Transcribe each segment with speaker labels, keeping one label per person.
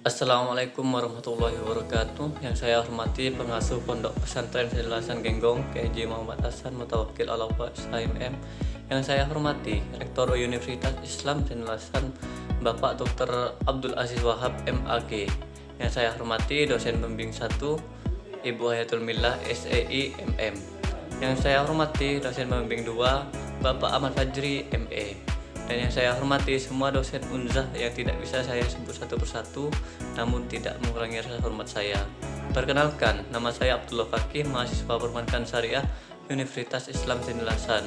Speaker 1: Assalamualaikum warahmatullahi wabarakatuh. Yang saya hormati pengasuh Pondok Pesantren Sinilasan Genggong, KJ Muhammad Hasan Mutawakil Alawah SHMM. Yang saya hormati Rektor Universitas Islam Sinilasan Bapak Dr. Abdul Aziz Wahab MAG. Yang saya hormati dosen pembimbing 1 Ibu Hayatul Millah SEI MM. Yang saya hormati dosen pembimbing 2 Bapak Ahmad Fajri ME. Dan yang saya hormati semua dosen Unzah yang tidak bisa saya sebut satu persatu, namun tidak mengurangi rasa hormat saya. Perkenalkan, nama saya Abdullah Fakih, mahasiswa Perbankan Syariah Universitas Islam Sinilasan.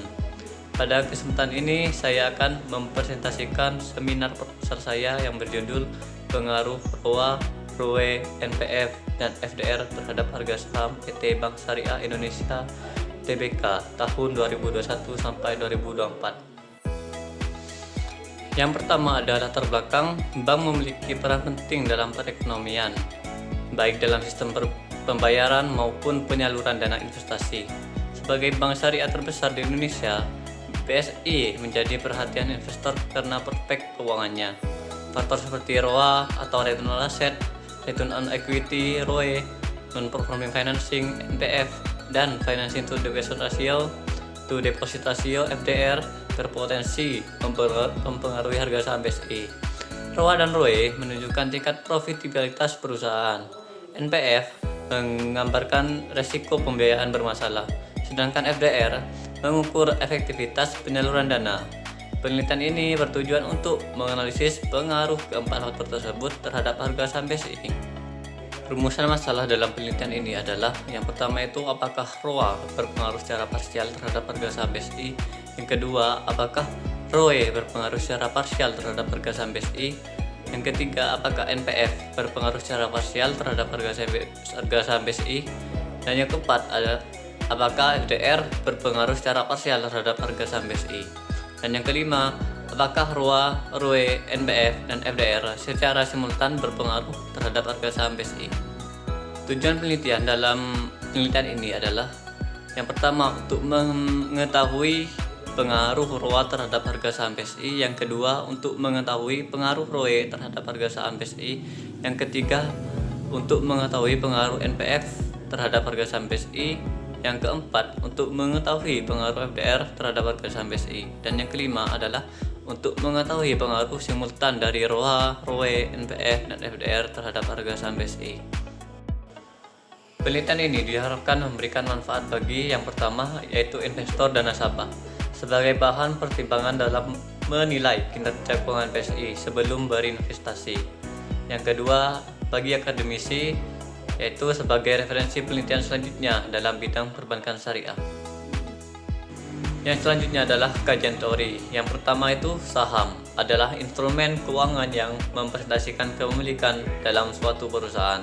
Speaker 1: Pada kesempatan ini saya akan mempresentasikan seminar proposal saya yang berjudul Pengaruh ROA, ROE, NPF, dan FDR terhadap harga saham PT Bank Syariah Indonesia Tbk tahun 2021 sampai 2024. Yang pertama adalah latar belakang. Bank memiliki peran penting dalam perekonomian, baik dalam sistem pembayaran maupun penyaluran dana investasi. Sebagai bank syariah terbesar di Indonesia, BSI menjadi perhatian investor karena prospek keuangannya. Faktor seperti ROA atau Return on Asset, Return on Equity (ROE), Non-Performing Financing (NPF), dan Financing to Deposit Ratio to Deposit Ratio (FDR) berpotensi mempengaruhi harga saham BSI. ROA dan ROE menunjukkan tingkat profitabilitas perusahaan. NPF menggambarkan resiko pembiayaan bermasalah, sedangkan FDR mengukur efektivitas penyaluran dana. Penelitian ini bertujuan untuk menganalisis pengaruh keempat faktor tersebut terhadap harga saham BSI. Rumusan masalah dalam penelitian ini adalah: yang pertama itu apakah ROA berpengaruh secara parsial terhadap harga saham BSI. Yang kedua, apakah ROE berpengaruh secara parsial terhadap harga saham BSI. Yang ketiga, apakah NPF berpengaruh secara parsial terhadap harga saham BSI. Dan yang keempat adalah apakah FDR berpengaruh secara parsial terhadap harga saham BSI. Dan yang kelima, apakah ROA, ROE, NPF, dan FDR secara simultan berpengaruh terhadap harga saham BSI. Tujuan penelitian dalam penelitian ini adalah: yang pertama, untuk mengetahui pengaruh ROA terhadap harga saham BSI. Yang kedua, untuk mengetahui pengaruh ROE terhadap harga saham BSI. Yang ketiga, untuk mengetahui pengaruh NPF terhadap harga saham BSI. Yang keempat, untuk mengetahui pengaruh FDR terhadap harga saham BSI. Dan yang kelima adalah untuk mengetahui pengaruh simultan dari ROA, ROE, NPF, dan FDR terhadap harga saham BSI. Penelitian ini diharapkan memberikan manfaat bagi yang pertama, yaitu investor dan nasabah, sebagai bahan pertimbangan dalam menilai kinerja keuangan BSI sebelum berinvestasi. Yang kedua, bagi akademisi, yaitu sebagai referensi penelitian selanjutnya dalam bidang perbankan syariah. Yang selanjutnya adalah kajian teori. Yang pertama itu saham adalah instrumen keuangan yang mempresentasikan kepemilikan dalam suatu perusahaan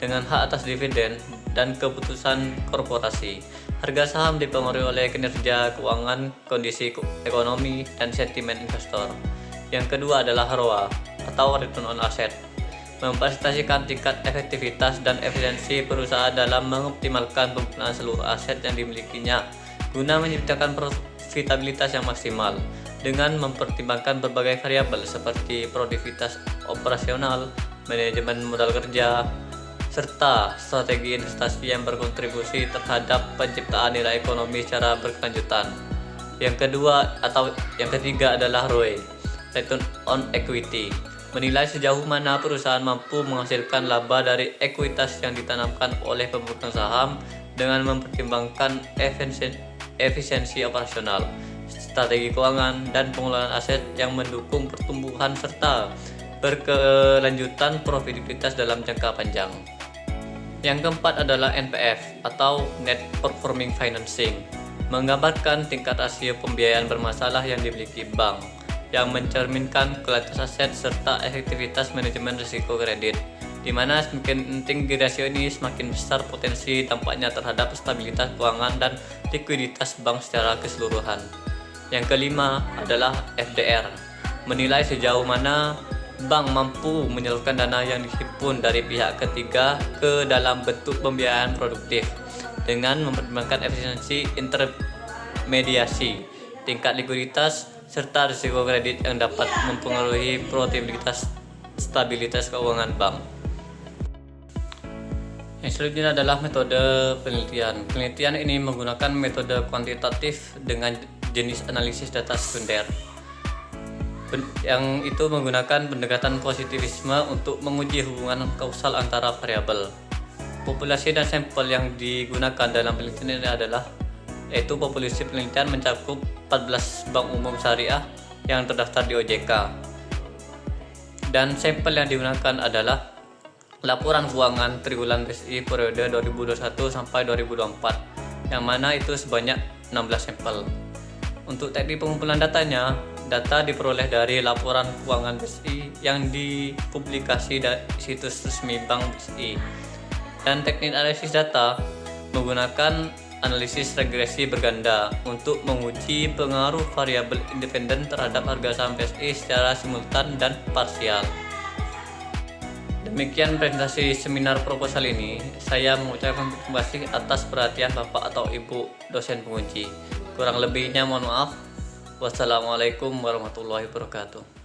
Speaker 1: dengan hak atas dividen dan keputusan korporasi. Harga saham dipengaruhi oleh kinerja keuangan, kondisi ekonomi, dan sentimen investor. Yang kedua adalah ROA atau Return on Asset, mempresentasikan tingkat efektivitas dan efisiensi perusahaan dalam mengoptimalkan penggunaan seluruh aset yang dimilikinya guna menciptakan profitabilitas yang maksimal dengan mempertimbangkan berbagai variabel seperti produktivitas operasional, manajemen modal kerja, serta strategi investasi yang berkontribusi terhadap penciptaan nilai ekonomi secara berkelanjutan. Yang ketiga adalah ROE, Return on Equity, menilai sejauh mana perusahaan mampu menghasilkan laba dari ekuitas yang ditanamkan oleh pemegang saham dengan mempertimbangkan efisiensi operasional, strategi keuangan, dan pengelolaan aset yang mendukung pertumbuhan serta berkelanjutan profitabilitas dalam jangka panjang. Yang keempat adalah NPF atau Net Performing Financing, menggambarkan tingkat rasio pembiayaan bermasalah yang dimiliki bank, yang mencerminkan kualitas aset serta efektivitas manajemen risiko kredit, di mana semakin tinggi rasio ini semakin besar potensi dampaknya terhadap stabilitas keuangan dan likuiditas bank secara keseluruhan. Yang kelima adalah FDR, menilai sejauh mana bank mampu menyalurkan dana yang dihimpun dari pihak ketiga ke dalam bentuk pembiayaan produktif dengan mempertimbangkan efisiensi intermediasi, tingkat likuiditas, serta risiko kredit yang dapat mempengaruhi profitabilitas stabilitas keuangan bank. Yang selanjutnya adalah metode penelitian. Penelitian ini menggunakan metode kuantitatif dengan jenis analisis data sekunder, yang itu menggunakan pendekatan positivisme untuk menguji hubungan kausal antara variabel. Populasi dan sampel yang digunakan dalam penelitian ini adalah yaitu populasi penelitian mencakup 14 bank umum syariah yang terdaftar di OJK, dan sampel yang digunakan adalah laporan keuangan triwulan BSI periode 2021 sampai 2024, yang mana itu sebanyak 16 sampel. Untuk teknik pengumpulan datanya, data diperoleh dari laporan keuangan BSI yang dipublikasi di situs resmi Bank BSI. Dan teknik analisis data menggunakan analisis regresi berganda untuk menguji pengaruh variabel independen terhadap harga saham BSI secara simultan dan parsial. Demikian presentasi seminar proposal ini. Saya mengucapkan terima kasih atas perhatian Bapak atau Ibu dosen penguji. Kurang lebihnya mohon maaf. Wassalamualaikum warahmatullahi wabarakatuh.